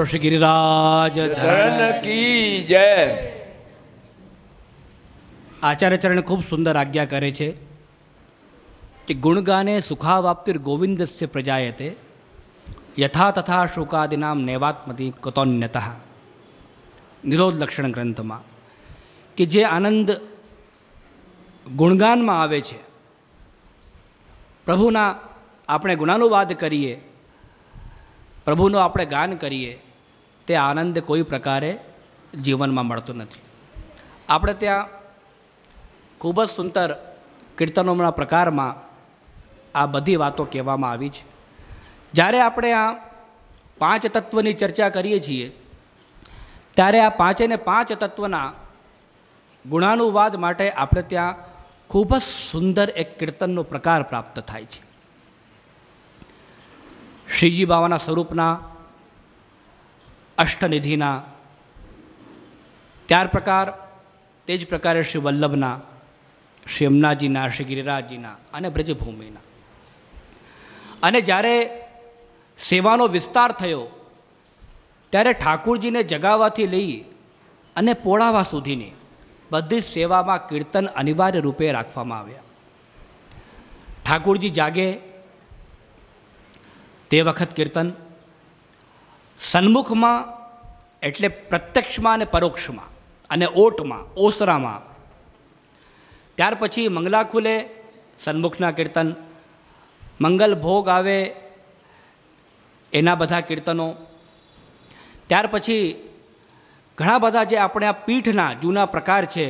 श्री गिरिराज धरण की जय। आचार्य चरण खूब सुंदर आज्ञा करे छे कि गुणगाने सुखावाप्तिर गोविंदस्य प्रजायते यथा तथा शोकादिनाम नैवात्मति कतोन्यतः। निरोध लक्षण ग्रंथ में कि जे आनंद गुणगान में आवे छे, प्रभुना આપણે ગુણાનુવાદ કરીએ, પ્રભુનો આપણે ગાન કરીએ, તે આનંદ કોઈ પ્રકારે જીવનમાં મળતો નથી. આપણે ત્યાં ખૂબ જ સુંદર કીર્તનોના પ્રકારમાં આ બધી વાતો કહેવામાં આવી છે. જ્યારે આપણે આ પાંચ તત્વની ચર્ચા કરીએ છીએ ત્યારે આ પાંચે ને પાંચ તત્વના ગુણાનુવાદ માટે આપણે ત્યાં ખૂબ જ સુંદર એક કીર્તનનો પ્રકાર પ્રાપ્ત થાય છે. શ્રીજી બાવાના સ્વરૂપના, અષ્ટનિધિના, ત્યાર પ્રકાર તે જ પ્રકારે શ્રી વલ્લભના, શ્રી યમુનાજીના, શ્રી ગિરિરાજજીના અને બ્રજભૂમિના. અને જ્યારે સેવાનો વિસ્તાર થયો ત્યારે ઠાકુરજીને જગાવવાથી લઈ અને પોળાવા સુધીની બધી જ સેવામાં કીર્તન અનિવાર્ય રૂપે રાખવામાં આવ્યા. ઠાકુરજી જાગે તે વખત કીર્તન, સન્મુખમાં એટલે પ્રત્યક્ષમાં અને પરોક્ષમાં અને ઓટમાં, ઓસરામાં, ત્યાર પછી મંગલા ખુલે સન્મુખના કીર્તન, મંગલ ભોગ આવે એના બધા કીર્તનો, ત્યાર પછી ઘણા બધા જે આપણે આ પીઠના જૂના પ્રકાર છે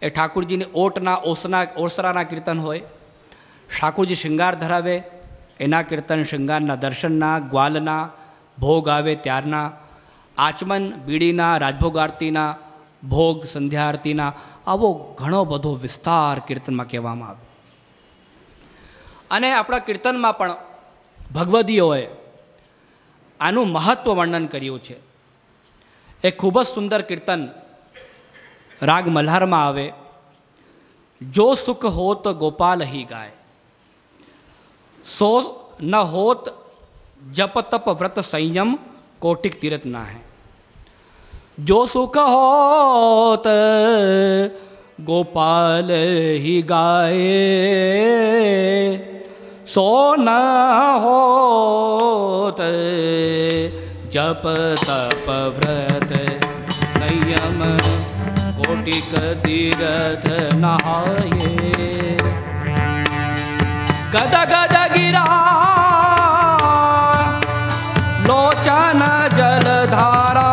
એ ઠાકુરજીની ઓટના, ઓસરાના કીર્તન હોય. ઠાકુરજી શૃંગાર ધરાવે એના કીર્તન, શૃંગારના દર્શનના, ગ્વાલના, ભોગ આવે ત્યારના, આચમન, બીડીના, રાજભોગ આરતીના, ભોગ સંધ્યા આરતીના, આવો ઘણો બધો વિસ્તાર કીર્તનમાં કહેવામાં આવે. અને આપણા કીર્તનમાં પણ ભગવદીઓએ આનું મહત્ત્વ વર્ણન કર્યું છે. એ ખૂબ જ સુંદર કીર્તન રાગ મલ્હારમાં આવે. જો સુખ હોત ગોપાલ હી ગાય, सो न होत जप तप व्रत संयम कोटिक तीरथ ना है. जो सुख होत गोपाल ही गाए, सो न होत जप तप व्रत संयम कोटिक तीरथ नहाए. गद गद गिरा लोचन जलधारा,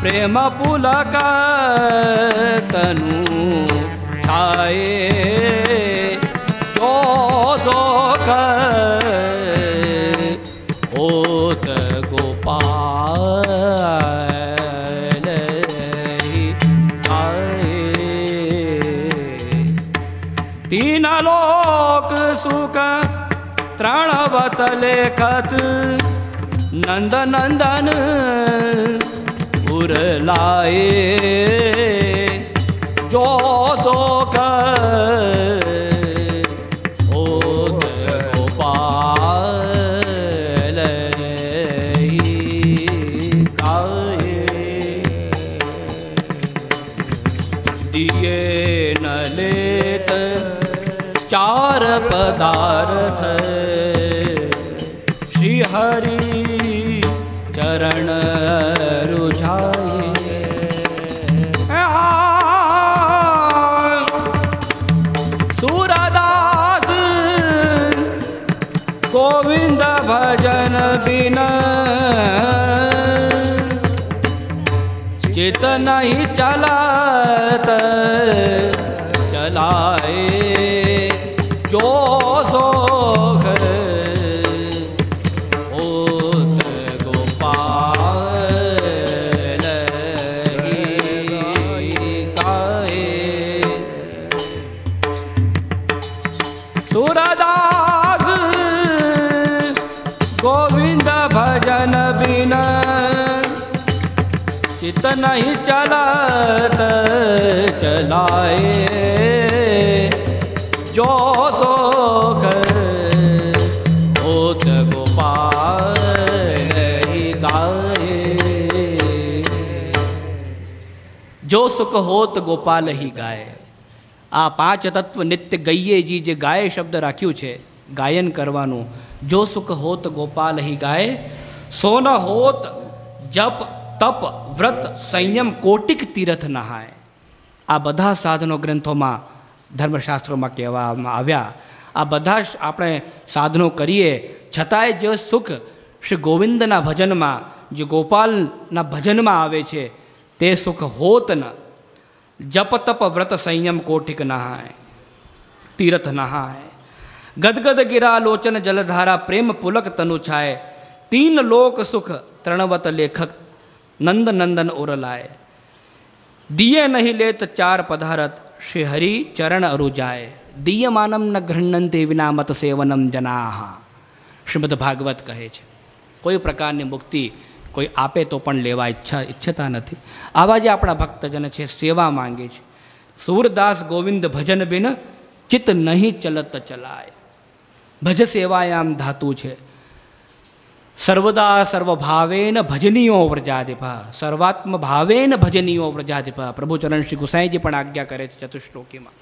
प्रेम पुलक तनु छाए. जो सोख होत गोपाल आए. तीन लोक सुख त्रणवत लेखत, नंद नंदन उरलाए. जो सोख होत गोपाल गाए. दिए न लेत चार पदार्थ, श्री हरि चरण रुझाए. सूरदास गोविंद भजन बिन चित नहीं चलत चलाए. जो सोख होत गोपाल ही गाए. सूरदास गोविंद भजन बिन चित नहीं चलत चलाए. जो सोख होत गोपाल ही गाए. જો સુખ હોત ગોપાલ હી ગાય. આ પાંચ તત્વ નિત્ય ગઈએજી જે ગાય શબ્દ રાખ્યું છે ગાયન કરવાનું. જો સુખ હોત ગોપાલ હી ગાય, સોન હોત જપ તપ વ્રત સંયમ કોટિક તીર્થ નહાય. આ બધા સાધનો ગ્રંથોમાં ધર્મશાસ્ત્રોમાં કહેવામાં આવ્યા. આ બધા જ આપણે સાધનો કરીએ છતાંય જે સુખ શ્રી ગોવિંદના ભજનમાં, જે ગોપાલના ભજનમાં આવે છે તે સુખ હોત ન. જપ તપ વ્રત સંયમ કોટિક નહાય, તીર્થ નહાય. ગદગદ ગિરા લોચન જલધારા પ્રેમ પુલક તનુ છાય. તીન લોક સુખ ત્રણવત લેખક નંદ નંદન ઓરલાય. દિયે નહીં લેત ચાર પધારત શ્રી હરિ ચરણ અરુ જાય. દિયમાનમ ન ગૃહ્ણંતે વિના મત સેવનમ જનાહ. શ્રીમદ ભાગવત કહે છે કોઈ પ્રકારની મુક્તિ કોઈ આપે તો પણ લેવા ઈચ્છતા નથી. આવા જે આપણા ભક્તજન છે સેવા માંગે છે. સૂરદાસ ગોવિંદ ભજન બિન ચિત્ત નહીં ચલત ચલાય. ભજ સેવાયામ ધાતુ છે. સર્વદા સર્વભાવેન ભજનીયો વ્રજાધિપ. સર્વાત્મ ભાવેન ભજનીયો વ્રજાધિપ. પ્રભુચરણ શ્રી ગુસાઈજી પણ આજ્ઞા કરે છે ચતુશ્લોકીમાં.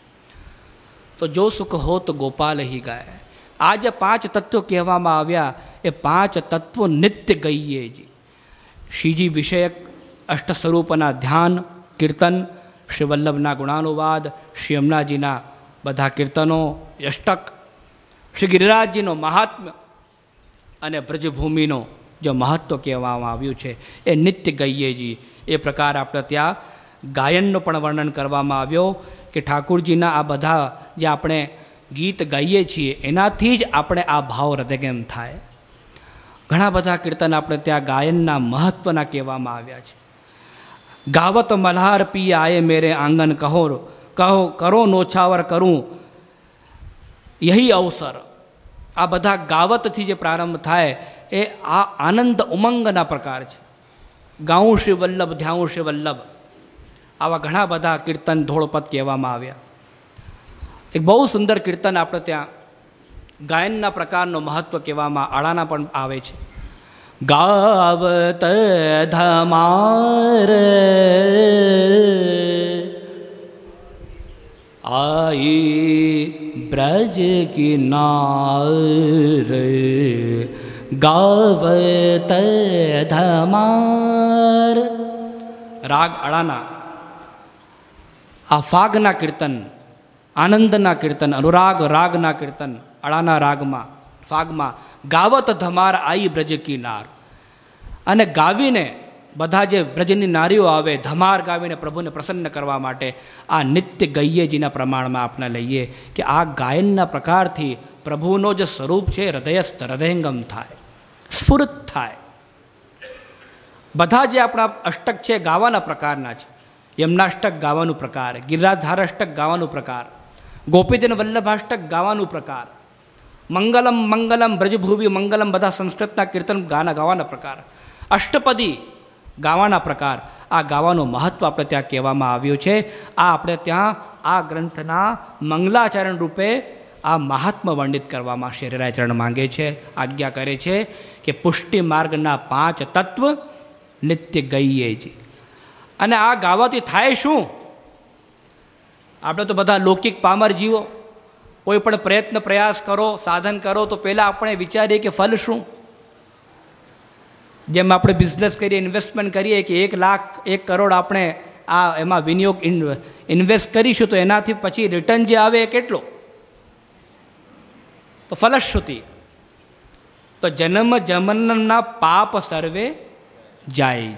તો જો સુખ હો તો ગોપાલ હી ગાય. આ જે પાંચ તત્વો કહેવામાં આવ્યા એ પાંચ તત્વો નિત્ય ગઈએજી. શ્રીજી વિષયક અષ્ટ સ્વરૂપના ધ્યાન કીર્તન, શ્રી વલ્લભના ગુણાનુવાદ, શ્રી યમુનાજીના બધા કીર્તનો અષ્ટક, શ્રી ગિરિરાજજીનો મહાત્મ્ય અને બ્રજભૂમિનો જે મહત્ત્વ કહેવામાં આવ્યું છે એ નિત્ય ગઈએજી. એ પ્રકાર આપણે ત્યાં ગાયનનું પણ વર્ણન કરવામાં આવ્યો કે ઠાકુરજીના આ બધા જે આપણે ગીત ગાઈએ છીએ એનાથી જ આપણે આ ભાવ હૃદયગમ થાય. ઘણા બધા કીર્તન આપણે ત્યાં ગાયનના મહત્ત્વના કહેવામાં આવ્યા છે. ગાવત મલ્હાર પી આયે મેરે આંગન કહો કહો કરો નોછાવર કરું યહી અવસર. આ બધા ગાવતથી જે પ્રારંભ થાય એ આ આનંદ ઉમંગના પ્રકાર છે. ગાઉં શ્રી વલ્લભ ધ્યાઉં શ્રી વલ્લભ. આવા ઘણા બધા કીર્તન ધોળપદ કહેવામાં આવ્યા. એક બહુ સુંદર કીર્તન આપણે ત્યાં ગાયનના પ્રકારનો મહત્ત્વ કહેવામાં આળાના પણ આવે છે. ગાવત ધમાર આઈ બ્રજ કિનાર, ગાવત ધમાર. રાગ અળાના. આ ફાગના કીર્તન, આનંદના કીર્તન, અનુરાગ રાગના કીર્તન અળાના રાગમાં ફાગમાં ગાવત ધમાર આઈ બ્રજ કી નાર. અને ગાવીને બધા જે બ્રજની નારીઓ આવે ધમાર ગાવીને પ્રભુને પ્રસન્ન કરવા માટે આ નિત્ય ગઈએજીના પ્રમાણમાં આપણે લઈએ કે આ ગાયનના પ્રકારથી પ્રભુનો જે સ્વરૂપ છે હૃદયસ્થ હૃદયંગમ થાય, સ્ફુરિત થાય. બધા જે આપણા અષ્ટક છે ગાવાના પ્રકારના છે. યમનાષ્ટક ગાવાનું પ્રકાર, ગિરિરાજધારાષ્ટક ગાવાનું પ્રકાર, ગોપીજન વલ્લભાષ્ટક ગાવાનું પ્રકાર, મંગલમ મંગલમ બ્રજભુવી મંગલમ બધા સંસ્કૃતના કીર્તન ગાવાના પ્રકાર, અષ્ટપદી ગાવાના પ્રકાર. આ ગાવાનું મહત્ત્વ આપણે ત્યાં કહેવામાં આવ્યું છે. આ આપણે ત્યાં આ ગ્રંથના મંગલાચરણ રૂપે આ મહાત્મ્ય વર્ણિત કરવામાં શરીરાચરણ માંગે છે, આજ્ઞા કરે છે કે પુષ્ટિ માર્ગના પાંચ તત્વ નિત્ય ગઈએજી. અને આ ગાવાથી થાય શું? આપણે તો બધા લૌકિક પામર જીવો, કોઈ પણ પ્રયત્ન પ્રયાસ કરો, સાધન કરો તો પહેલાં આપણે વિચારીએ કે ફલ શું. જેમ આપણે બિઝનેસ કરીએ, ઇન્વેસ્ટમેન્ટ કરીએ કે 1 લાખ 1 કરોડ આપણે આ એમાં વિનિયોગ ઇન્વેસ્ટ કરીશું તો એનાથી પછી રિટર્ન જે આવે એ કેટલો? તો ફલશ્રુતિ. તો જન્મ જન્મના પાપ સર્વે જાય.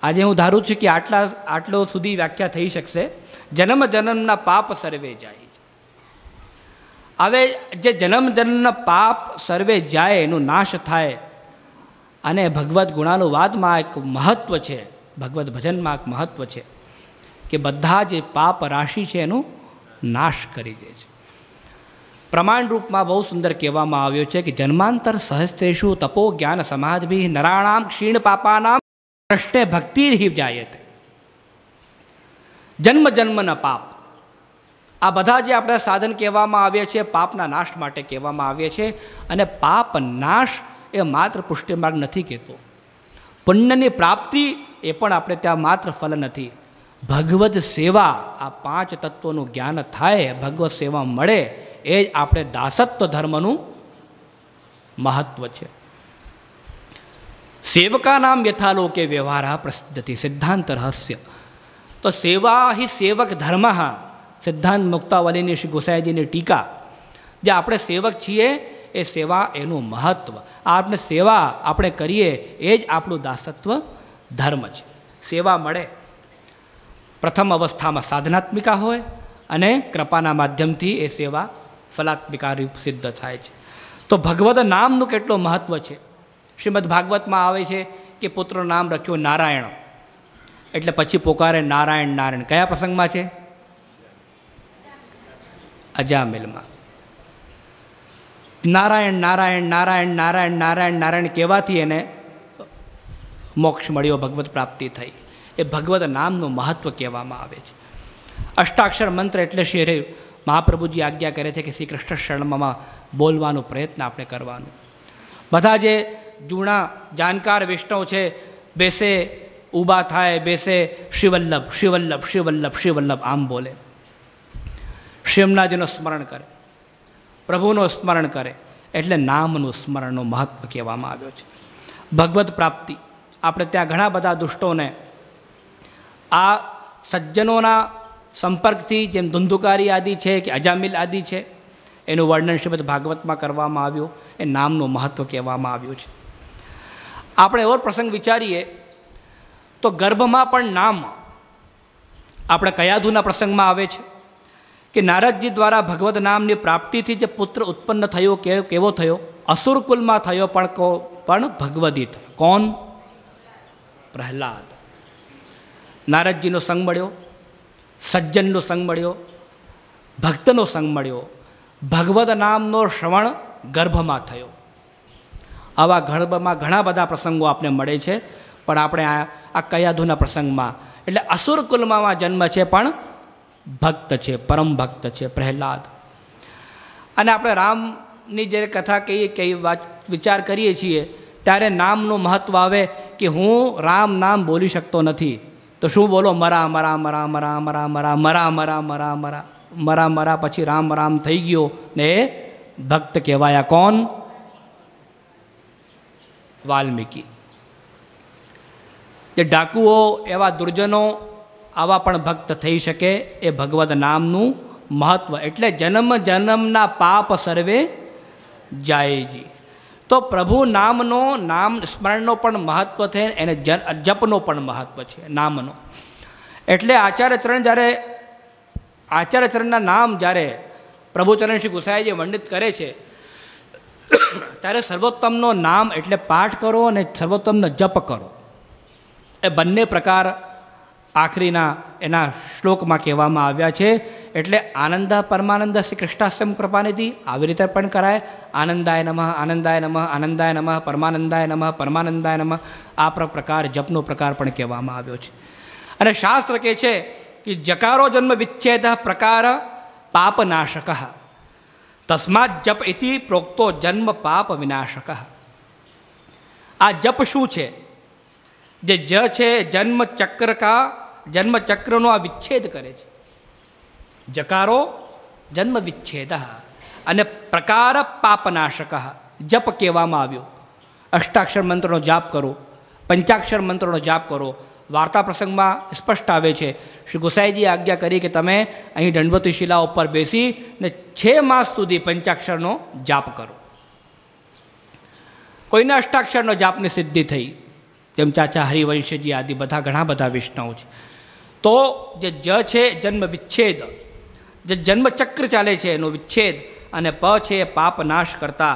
આજે હું ધારું છું કે આટલો સુધી વ્યાખ્યા થઈ શકશે. જન્મ જન્મના પાપ સર્વે જાય. હવે જે જન્મ જન્મના પાપ સર્વે જાય એનો નાશ થાય. અને ભગવદ્ ગુણાનુવાદમાં એક મહત્ત્વ છે, ભગવદ્ ભજનમાં એક મહત્ત્વ છે કે બધા જે પાપ રાશિ છે એનો નાશ કરી દે છે. પ્રમાણ રૂપમાં બહુ સુંદર કહેવામાં આવ્યો છે કે જન્માંતર સહસ્ત્રેષુ તપો જ્ઞાન સમાધિ નરાણામ ક્ષીણ પાપાનામ કૃષ્ણે ભક્તિ જાયતે. જન્મ જન્મના પાપ, આ બધા જે આપણે સાધન કહેવામાં આવે છે પાપના નાશ માટે કહેવામાં આવે છે. અને પાપ નાશ એ માત્ર પુષ્ટિ માર્ગ નથી કહેતો. પુણ્યની પ્રાપ્તિ એ પણ આપણે ત્યાં માત્ર ફલ નથી. ભગવદ સેવા, આ 5 તત્વોનું જ્ઞાન થાય, ભગવત સેવા મળે, એ જ આપણે દાસત્વ ધર્મનું મહત્વ છે. સેવકાનામ યથાલોકે વ્યવહાર પ્રસિદ્ધતિ સિદ્ધાંત રહસ્ય. તો સેવા હિ સેવક ધર્મ, સિદ્ધાંત મુક્તાવલીની શ્રી ગોસાઈજીની ટીકા. જે આપણે સેવક છીએ એ સેવા એનું મહત્વ. આપણે સેવા આપણે કરીએ એ જ આપણું દાસત્વ ધર્મ છે. સેવા મળે પ્રથમ અવસ્થામાં સાધનાત્મિકા હોય અને કૃપાના માધ્યમથી એ સેવા ફલાત્મિકા રૂપ સિદ્ધ થાય છે. તો ભગવદ નામનું કેટલું મહત્વ છે. શ્રીમદ ભાગવતમાં આવે છે કે પુત્રનું નામ રાખ્યું નારાયણ, એટલે પછી પોકારે નારાયણ નારાયણ. કયા પ્રસંગમાં છે? અજામિલમાં. નારાયણ નારાયણ નારાયણ નારાયણ નારાયણ નારાયણ કહેવાથી એને મોક્ષ મળ્યો, ભગવત પ્રાપ્તિ થઈ. એ ભગવત નામનું મહત્વ કહેવામાં આવે છે. અષ્ટાક્ષર મંત્ર એટલે શ્રી મહાપ્રભુજી આજ્ઞા કરે છે કે શ્રી કૃષ્ણ શરણમાં બોલવાનો પ્રયત્ન આપણે કરવાનો. બધા જે જૂના જાણકાર વૈષ્ણવ છે, બેસે ઊભા થાય, બેસે શિવલ્લભ શિવલ્લભ શિવલ્લભ શિવલ્લભ આમ બોલે. શિવનાજીનું સ્મરણ કરે, પ્રભુનું સ્મરણ કરે, એટલે નામનું સ્મરણનું મહત્વ કહેવામાં આવ્યો છે. ભગવત પ્રાપ્તિ આપણે ત્યાં ઘણા બધા દુષ્ટોને આ સજ્જનોના સંપર્કથી, જેમ ધુંધુકારી આદિ છે કે અજામિલ આદિ છે, એનું વર્ણન શ્રીમદ ભાગવતમાં કરવામાં આવ્યું. એ નામનું મહત્વ કહેવામાં આવ્યું છે. આપણે એવો પ્રસંગ વિચારીએ તો ગર્ભમાં પણ નામ આપણે કયાધુના પ્રસંગમાં આવે છે કે નારદજી દ્વારા ભગવત નામની પ્રાપ્તિથી જે પુત્ર ઉત્પન્ન થયો, કેવો થયો? અસુરકુલમાં થયો, પણ ભગવદી થયો. કોણ? પ્રહલાદ. નારદજીનો સંગ મળ્યો, સજ્જનનો સંગ મળ્યો, ભક્તનો સંગ મળ્યો, ભગવત નામનો શ્રવણ ગર્ભમાં થયો. આવા ગર્ભમાં ઘણા બધા પ્રસંગો આપણે મળે છે, પણ આપણે આ કયાધુના પ્રસંગમાં, એટલે અસુરકુલમાં જન્મ છે, પણ ભક્ત છે, પરમ ભક્ત છે પ્રહલાદ. અને આપણે રામની જે કથા કઈ વાત વિચાર કરીએ છીએ ત્યારે નામનું મહત્વ આવે કે હું રામ નામ બોલી શકતો નથી, તો શું બોલો? મરા મરા મરા મરા મરા મરા મરા મરા મરા મરા મરા મરા, પછી રામ રામ થઈ ગયો ને એ ભક્ત કહેવાયા. કોણ? વાલ્મીકી. જે ડાકુઓ, એવા દુર્જનો, આવા પણ ભક્ત થઈ શકે, એ ભગવદ નામનું મહત્વ. એટલે જન્મ જન્મના પાપ સર્વે જાયજી. તો પ્રભુ નામનો, નામ સ્મરણનો પણ મહત્વ છે, એને જપનો પણ મહત્વ છે નામનો. એટલે આચાર્યચરણના નામ જ્યારે પ્રભુચરણ શ્રી ગુસાઈજી વર્ણિત કરે છે ત્યારે સર્વોત્તમનો નામ એટલે પાઠ કરો અને સર્વોત્તમનો જપ કરો. એ બંને પ્રકાર આખરીના એના શ્લોકમાં કહેવામાં આવ્યા છે. એટલે આનંદ પરમાનંદ શ્રી કૃષ્ણાષ્ટમ કૃપાનિધિ આવી રીતે પણ કરાય. આનંદાય નમઃ આનંદાય નમઃ આનંદાય નમઃ પરમાનંદાય નમઃ પરમાનંદાય નમઃ, આ પ્રકાર જપનો પ્રકાર પણ કહેવામાં આવ્યો છે. અને શાસ્ત્ર કહે છે કે જકારો જન્મ વિચ્છેદ પ્રકાર પાપનાશક, તસ્માત જપ ઇતિ પ્રોક્તો જન્મ પાપ વિનાશક. આ જપ શું છે? જે જ છે જન્મ ચક્રનો આ વિચ્છેદ કરે છે. જકારો જન્મ વિચ્છેદ અને પ્રકાર પાપનાશક જપ કહેવામાં આવ્યો. અષ્ટાક્ષર મંત્રનો જાપ કરો, પંચાક્ષર મંત્રનો જાપ કરો. વાર્તા પ્રસંગમાં સ્પષ્ટ આવે છે, શ્રી ગોસાઈજીએ આજ્ઞા કરી કે તમે અહીં દંડવતી શિલા ઉપર બેસી ને 6 માસ સુધી પંચાક્ષરનો જાપ કરો. કોઈને અષ્ટાક્ષરનો જાપની સિદ્ધિ થઈ, જેમ ચાચા હરિવંશજી આદિ બધા ઘણા બધા વૈષ્ણવ છે. તો જે જ છે જન્મ વિચ્છેદ, જે જન્મચક્ર ચાલે છે એનો વિચ્છેદ, અને પ છે પાપ નાશ કરતા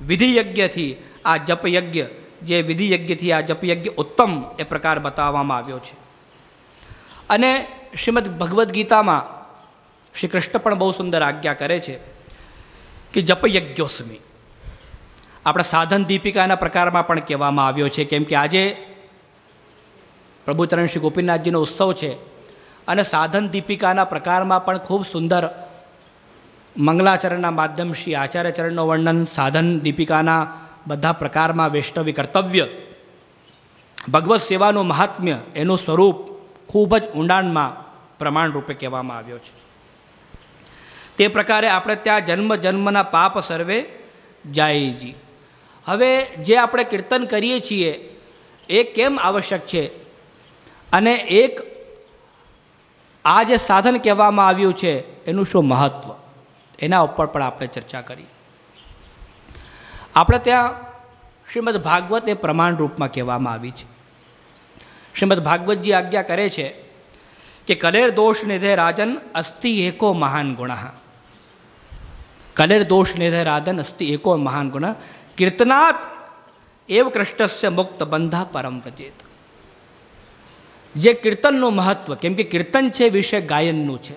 વિધિયજ્ઞથી આ જપયજ્ઞ, જે વિધિયજ્ઞથી આ જપયજ્ઞ ઉત્તમ એ પ્રકાર બતાવવામાં આવ્યો છે. અને શ્રીમદ ભગવદ્ ગીતામાં શ્રી કૃષ્ણ પણ બહુ સુંદર આજ્ઞા કરે છે કે જપયજ્ઞોસ્મી. આપણે સાધન દીપિકાના પ્રકારમાં પણ કહેવામાં આવ્યો છે, કેમ કે આજે પ્રભુચરણ શ્રી ગોપીનાથજીનો ઉત્સવ છે અને સાધન દીપિકાના પ્રકારમાં પણ ખૂબ સુંદર મંગલાચરણના માધ્યમ શ્રી આચાર્યચરણનું વર્ણન, સાધન દીપિકાના બધા પ્રકારમાં વૈષ્ણવી કર્તવ્ય ભગવત સેવાનું મહાત્મ્ય, એનું સ્વરૂપ ખૂબ જ ઊંડાણમાં પ્રમાણ રૂપે કહેવામાં આવ્યો છે. તે પ્રકારે આપણે ત્યાં જન્મ જન્મના પાપ સર્વે જાયજી. હવે જે આપણે કીર્તન કરીએ છીએ એ કેમ આવશ્યક છે અને એક આ જે સાધન કહેવામાં આવ્યું છે એનું શું મહત્ત્વ, એના ઉપર પણ આપણે ચર્ચા કરી. આપણે ત્યાં શ્રીમદ ભાગવત એ પ્રમાણ રૂપમાં કહેવામાં આવી છે. શ્રીમદ ભાગવતજી આજ્ઞા કરે છે કે કલેર દોષ નિધે રાજન અસ્તિ એકો મહાન ગુણ. કલેર દોષ નિધે રાજન અસ્તિ એકો મહાન ગુણ કીર્તનાત એવ કૃષ્ણસ્ય મુક્ત બંધા પરમ વ્રજેત. જે કીર્તનનું મહત્ત્વ, કેમ કે કીર્તન છે વિશે ગાયનનું છે.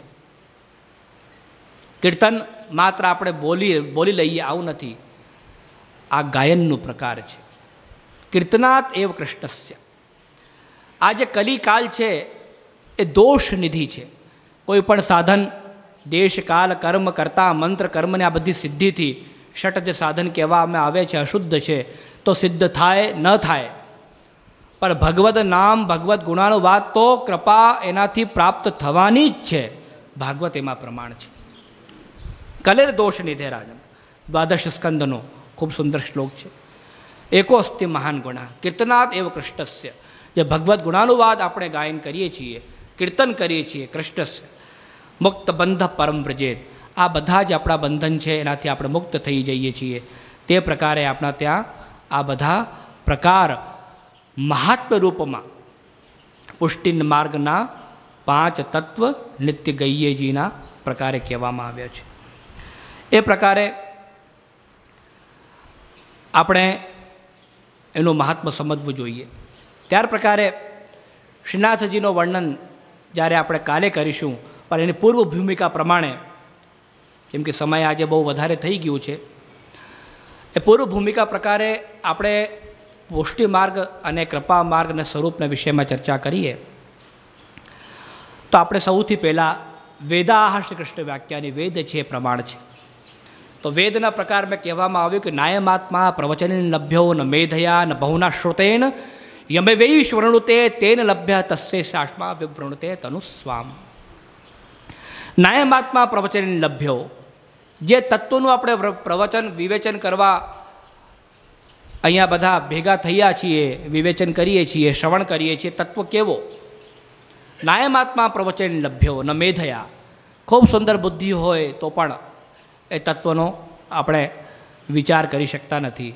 કીર્તન માત્ર આપણે બોલી લઈએ આવું નથી, આ ગાયનનું પ્રકાર છે. કીર્તનાત એવ કૃષ્ણસ્ય. આ જે કલિકાલ છે એ દોષ નિધિ છે. કોઈ પણ સાધન દેશ કાલ કર્મ કરતા મંત્ર કર્મને આ બધી સિદ્ધિથી ષટ જે સાધન કહેવામાં આવે છે અશુદ્ધ છે, તો સિદ્ધ થાય ન થાય, પણ ભગવદ નામ ભગવદ્ ગુણાનુવાદ તો કૃપા એનાથી પ્રાપ્ત થવાની જ છે. ભાગવત એમાં પ્રમાણ છે. કલેર દોષ નિધે રાજન, દ્વાદશ સ્કંદનો ખૂબ સુંદર શ્લોક છે. એકો અસ્તિ મહાન ગુણ કીર્તનાદ એવ કૃષ્ણસ્ય. જે ભગવદ્ ગુણાનુવાદ આપણે ગાયન કરીએ છીએ, કીર્તન કરીએ છીએ કૃષ્ણસ્ય મુક્ત બંધ પરમ વ્રજેત. આ બધા જ આપણા બંધન છે એનાથી આપણે મુક્ત થઈ જઈએ છીએ. તે પ્રકારે આપણા ત્યાં આ બધા પ્રકાર મહાત્મ્ય રૂપમાં પુષ્ટિ માર્ગના 5 તત્વ નિત્ય ગૈયેજીના પ્રકારે કહેવામાં આવ્યા છે. એ પ્રકારે આપણે એનું મહાત્મ્ય સમજવું જોઈએ. ત્યાર પ્રકારે શ્રીનાથજીનું વર્ણન જ્યારે આપણે કાલે કરીશું, પણ એની પૂર્વ ભૂમિકા પ્રમાણે, કેમ કે સમય આજે બહુ વધારે થઈ ગયું છે, એ પૂર્વ ભૂમિકા પ્રકારે આપણે પુષ્ટિ માર્ગ અને કૃપા માર્ગના સ્વરૂપના વિષયમાં ચર્ચા કરીએ તો આપણે સૌથી પહેલાં વેદાહ શ્રી કૃષ્ણ વાક્યાની વેદ છે એ પ્રમાણ છે. તો વેદના પ્રકારમાં કહેવામાં આવ્યું કે નાયમાત્મા પ્રવચન લભ્યો ન મેધયા ન બહુના શ્રુતેન યમે વૈશ્વરણુતે તેન લભ્ય તસ્ય શાસ્મા વિવૃણુતે તનુસ્વામ. નાયમાત્મા પ્રવચન લભ્યો, જે તત્વનું આપણે પ્રવચન વિવેચન કરવા અહીંયા બધા ભેગા થયા છીએ, વિવેચન કરીએ છીએ, શ્રવણ કરીએ છીએ, તત્વ કેવો? નાયમાત્મા પ્રવચન લભ્યો ન મેધયા. ખૂબ સુંદર બુદ્ધિ હોય તો પણ એ તત્વનો આપણે વિચાર કરી શકતા નથી.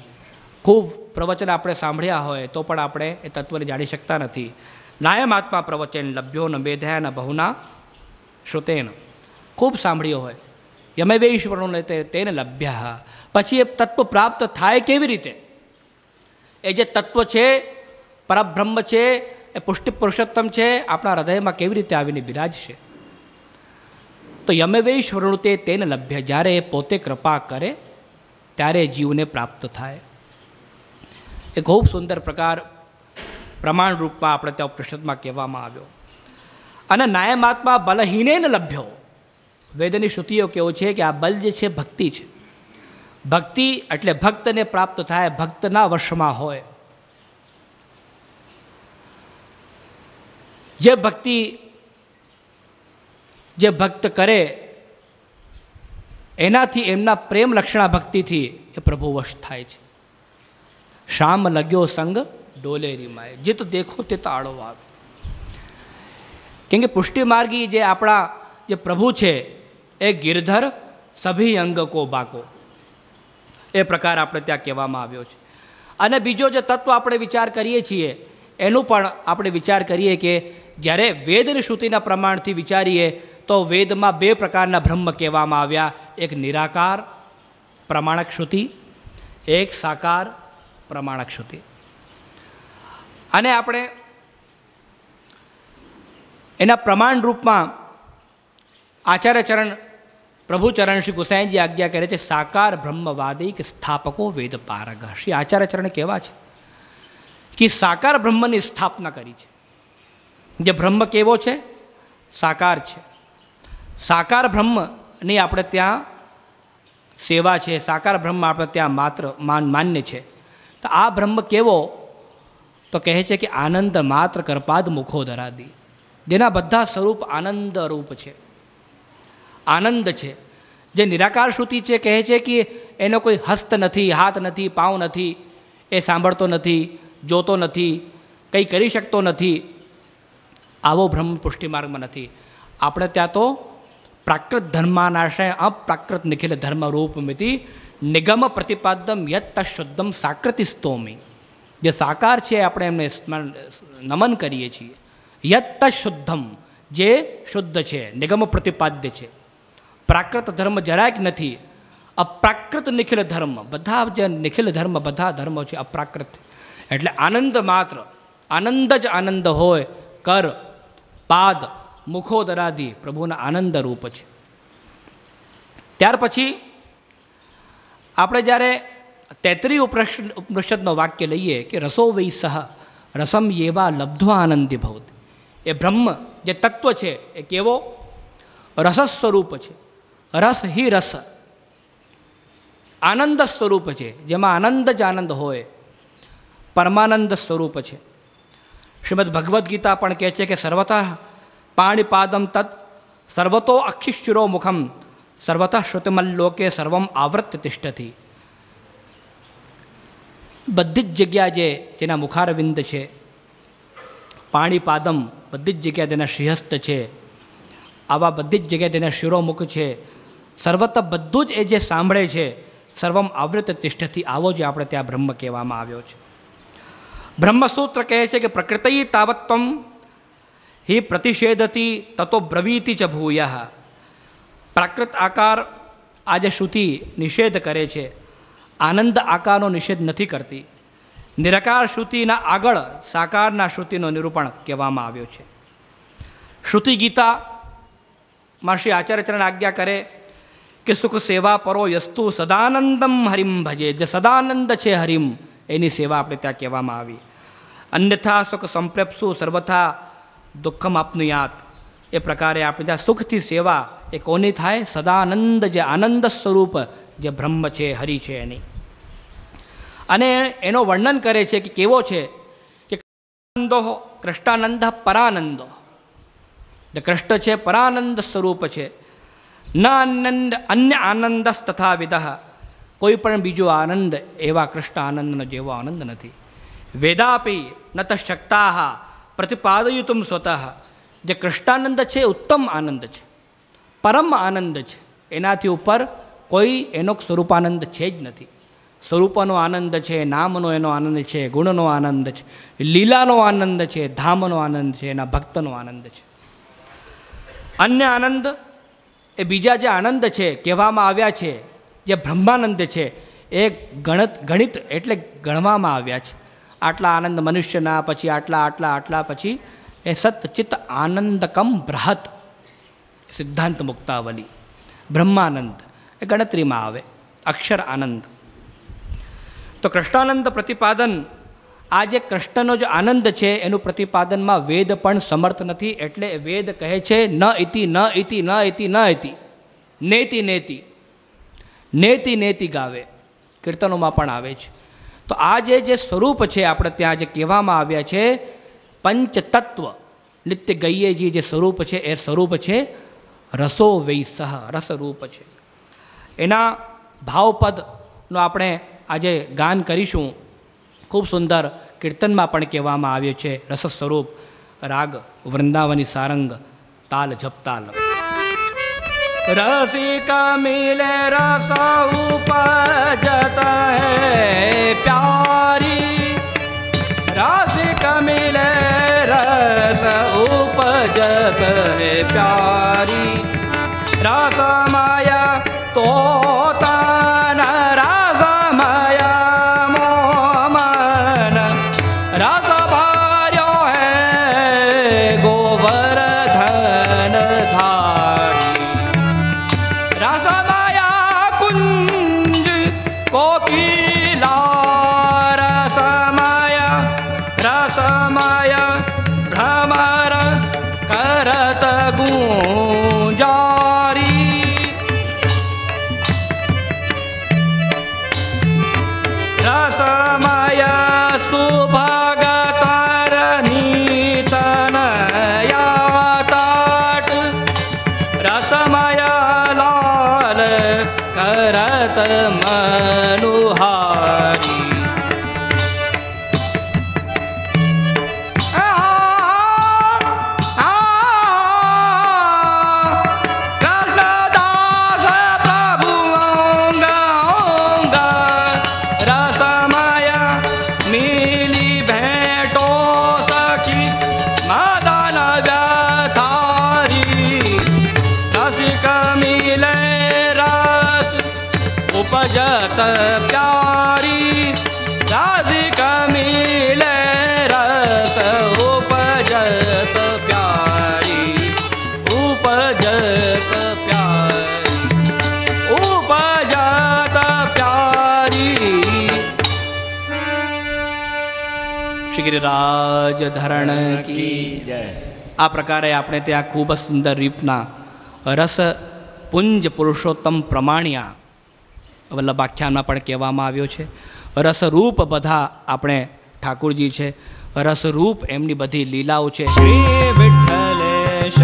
ખૂબ પ્રવચન આપણે સાંભળ્યા હોય તો પણ આપણે એ તત્વને જાણી શકતા નથી. નાયમાત્મા પ્રવચન લભ્યો ન મેધયા ન બહુના શ્રુતેન. ખૂબ સાંભળ્યો હોય, યમે વૈશ્વરણું તેને લભ્યા. પછી એ તત્વ પ્રાપ્ત થાય કેવી રીતે? એ જે તત્વ છે, પરબ્રહ્મ છે, એ પુષ્ટિ પુરુષોત્તમ છે, આપણા હૃદયમાં કેવી રીતે આવીને બિરાજશે? તો યમે વૈશ્વરણું તેને લભ્ય. જ્યારે એ પોતે કૃપા કરે ત્યારે જીવને પ્રાપ્ત થાય. એ ખૂબ સુંદર પ્રકાર પ્રમાણ રૂપમાં આપણે ત્યાં ઉપનિષદમાં કહેવામાં આવ્યો. અને નાયમાત્મા બલહીને ન લભ્યો. વેદની શ્રુતિઓ કેવું છે કે આ બલ જે છે ભક્તિ છે. ભક્તિ એટલે ભક્તને પ્રાપ્ત થાય, ભક્તના વશમાં હોય. જે ભક્ત કરે એનાથી, એમના પ્રેમ લક્ષણા ભક્તિથી એ પ્રભુ વશ થાય છે. શામ લગ્યો સંગ ડોલે રીમાય, જીત દેખો તે તાળો આવે. કેમ કે પુષ્ટિ માર્ગી જે આપણા જે પ્રભુ છે એ ગિરધર સભી અંગ કો બાકો, એ પ્રકાર આપણે ત્યાં કહેવામાં આવ્યો છે. અને બીજો જે તત્વ આપણે વિચાર કરીએ છીએ એનું પણ આપણે વિચાર કરીએ કે જ્યારે વેદની શ્રુતિના પ્રમાણથી વિચારીએ તો વેદમાં 2 પ્રકારના બ્રહ્મ કહેવામાં આવ્યા. એક નિરાકાર પ્રમાણક શ્રુતિ, એક સાકાર પ્રમાણક શ્રુતિ. અને આપણે એના પ્રમાણ રૂપમાં આચાર્યચરણ પ્રભુચરણ શ્રી ગુસાઈજી આજ્ઞા કરે છે, સાકાર બ્રહ્મવાદી કે સ્થાપકો વેદ પારગ. શ્રી આચાર્યચરણ કહેવા છે કે સાકાર બ્રહ્મની સ્થાપના કરી છે. જે બ્રહ્મ કેવો છે? સાકાર છે. સાકાર બ્રહ્મની આપણે ત્યાં સેવા છે, સાકાર બ્રહ્મ આપણે ત્યાં માત્ર માન્ય છે. તો આ બ્રહ્મ કેવો? તો કહે છે કે આનંદ માત્ર કરપાદ મુખો ધરાદી, જેના બધા સ્વરૂપ આનંદ રૂપ છે, આનંદ છે. જે નિરાકાર શ્રુતિ છે કહે છે કે એનો કોઈ હસ્ત નથી, હાથ નથી, પાંવ નથી, એ સાંભળતો નથી, જોતો નથી, કંઈ કરી શકતો નથી, આવો બ્રહ્મ પુષ્ટિમાર્ગમાં નથી. આપણે ત્યાં તો પ્રાકૃત ધર્માનાશય અપ્રાકૃત નિખિલ ધર્મ રૂપમિતિ નિગમ પ્રતિપાદમ યત શુદ્ધમ સાકૃતિ સ્તોમી. જે સાકાર છે આપણે એમને નમન કરીએ છીએ. યત શુદ્ધમ, જે શુદ્ધ છે, નિગમ પ્રતિપાદ્ય છે. પ્રાકૃત ધર્મ જરાય જ નથી, અપ્રાકૃત નિખિલ ધર્મ. બધા જે નિખિલ ધર્મ, બધા ધર્મો છે અપ્રાકૃત. એટલે આનંદ માત્ર, આનંદ જ આનંદ હોય. કર, પાદ, મુખોદરાદિ પ્રભુના આનંદ રૂપ છે. ત્યાર પછી આપણે જ્યારે 33 ઉપનિષદનો વાક્ય લઈએ કે રસો વૈ સહ રસમ એવા લબ્ધ્વા આનંદી ભવત. એ બ્રહ્મ જે તત્વ છે એ કેવો? રસ સ્વરૂપ છે. રસ હિ રસ, આનંદ સ્વરૂપ છે, જેમાં આનંદ જ આનંદ હોય, પરમાનંદ સ્વરૂપ છે. શ્રીમદ ભગવદ્ ગીતા પણ કહે છે કે સર્વતઃ પાણિપાદમ તત્ સર્વતો અક્ષિશિરો મુખમ સર્વતઃ શ્રુતિમલ્લોકે સર્વમ આવૃત્ય તિષ્ઠતિ. બધી જ જગ્યા જેના મુખારવિંદ છે, પાણીપાદમ બધી જ જગ્યા તેના શ્રીહસ્ત છે, આવા બધી જ જગ્યાએ તેના શિરોમુખ છે, સર્વત બધું જ એ જે સાંભળે છે, સર્વમ આવૃત તિષ્ઠથી, આવો જે આપણે ત્યાં બ્રહ્મ કહેવામાં આવ્યો છે. બ્રહ્મસૂત્ર કહે છે કે પ્રકૃતિ તાવત્વમ હિ પ્રતિષેધતી તતો બ્રવીતિ ચ ભૂયઃ. પ્રાકૃત આકાર આ જે શ્રુતિ નિષેધ કરે છે, આનંદ આકારનો નિષેધ નથી કરતી. નિરાકાર શ્રુતિના આગળ સાકારના શ્રુતિનો નિરૂપણ કહેવામાં આવ્યો છે. શ્રુતિ ગીતામાં શ્રી આચાર્યચરણ આજ્ઞા કરે કે સુખ સેવા પરો યસ્તુ સદાનંદમ હરિમ ભજે. જે સદાનંદ છે હરિમ, એની સેવા આપણે ત્યાં કહેવામાં આવી. અન્યથા સુખ સંપ્રેપ્સુ સર્વથા દુઃખમ આપનુયાત. એ પ્રકારે આપણે ત્યાં સુખથી સેવા એ કોની થાય? સદાનંદ, જે આનંદ સ્વરૂપ જે બ્રહ્મ છે, હરિ છે એની. અને એનો વર્ણન કરે છે કે કેવો છે કે કૃષ્ણાનંદ પરાનંદો. જે કૃષ્ણ છે પરાનંદ સ્વરૂપ છે. ન અન્ય આનંદસ તથા વિદઃ. કોઈ પણ બીજો આનંદ એવા કૃષ્ણ આનંદનો જેવો આનંદ નથી. વેદાપી ન તશક્તા પ્રતિપાદયિતુમ સ્વતઃ. જે કૃષ્ણાનંદ છે ઉત્તમ આનંદ છે, પરમ આનંદ છે. એનાથી ઉપર કોઈ એનો સ્વરૂપાનંદ છે જ નથી. સ્વરૂપનો આનંદ છે, નામનો એનો આનંદ છે, ગુણનો આનંદ છે, લીલાનો આનંદ છે, ધામનો આનંદ છે, એના ભક્તનો આનંદ છે. અન્ય આનંદ એ બીજા જે આનંદ છે કહેવામાં આવ્યા છે, જે બ્રહ્માનંદ છે, એ ગણિત એટલે ગણવામાં આવ્યા છે. આટલા આનંદ મનુષ્યના, પછી આટલા પછી એ સતચિત્ત આનંદકમ બૃહત સિદ્ધાંત મુક્તાવલી. બ્રહ્માનંદ એ ગણતરીમાં આવે. અક્ષર આનંદ. તો કૃષ્ણાનંદ પ્રતિપાદન, આ જે કૃષ્ણનો જે આનંદ છે એનું પ્રતિપાદનમાં વેદ પણ સમર્થ નથી. એટલે વેદ કહે છે ન ઇતિ ન ઇતિ ન ઇતિ ન ઇતિ નેતિ નેતિ નેતિ નેતિ ગાવે. કીર્તનોમાં પણ આવે છે. તો આ જે સ્વરૂપ છે આપણે ત્યાં જે કહેવામાં આવ્યા છે, પંચતત્વ નિત્ય ગૈયેજી જે સ્વરૂપ છે એ સ્વરૂપ છે રસો વૈસહ, રસરૂપ છે. એના ભાવપદનો આપણે આજે ગાન કરીશું. ખૂબ સુંદર કીર્તનમાં પણ કહેવામાં આવ્યું છે રસ સ્વરૂપ. રાગ વૃંદાવની સારંગ, તાલ જપતાલ. રસિકા મિલે રસ ઉપજત હૈ પ્યારી. રસિકા મિલે રસ ઉપજત હૈ પ્યારી. રસમાયા તો करत मनुहारी कृष्णदास प्रभु अंग अंग रसमय मिली भेटो सखी मदन व्यथारी रसिक मिले रस उपजत प्यारी रसिक मिले रस उपजत प्यारी उपजत प्यारी उपजत प्यारी શ્રી ગિરિરાજ ધરણ કી જય. આ પ્રકારે આપણે ત્યાં ખૂબ જ સુંદર રીતના રસ પુંજ પુરુષોત્તમ પ્રમાણ્યા વલ્લભાખ્યાનમાં પણ કહેવામાં આવ્યો છે. રસરૂપ બધા આપણે ઠાકુરજી છે, રસરૂપ એમની બધી લીલાઓ છે. શ્રી વિઠ્ઠલેશ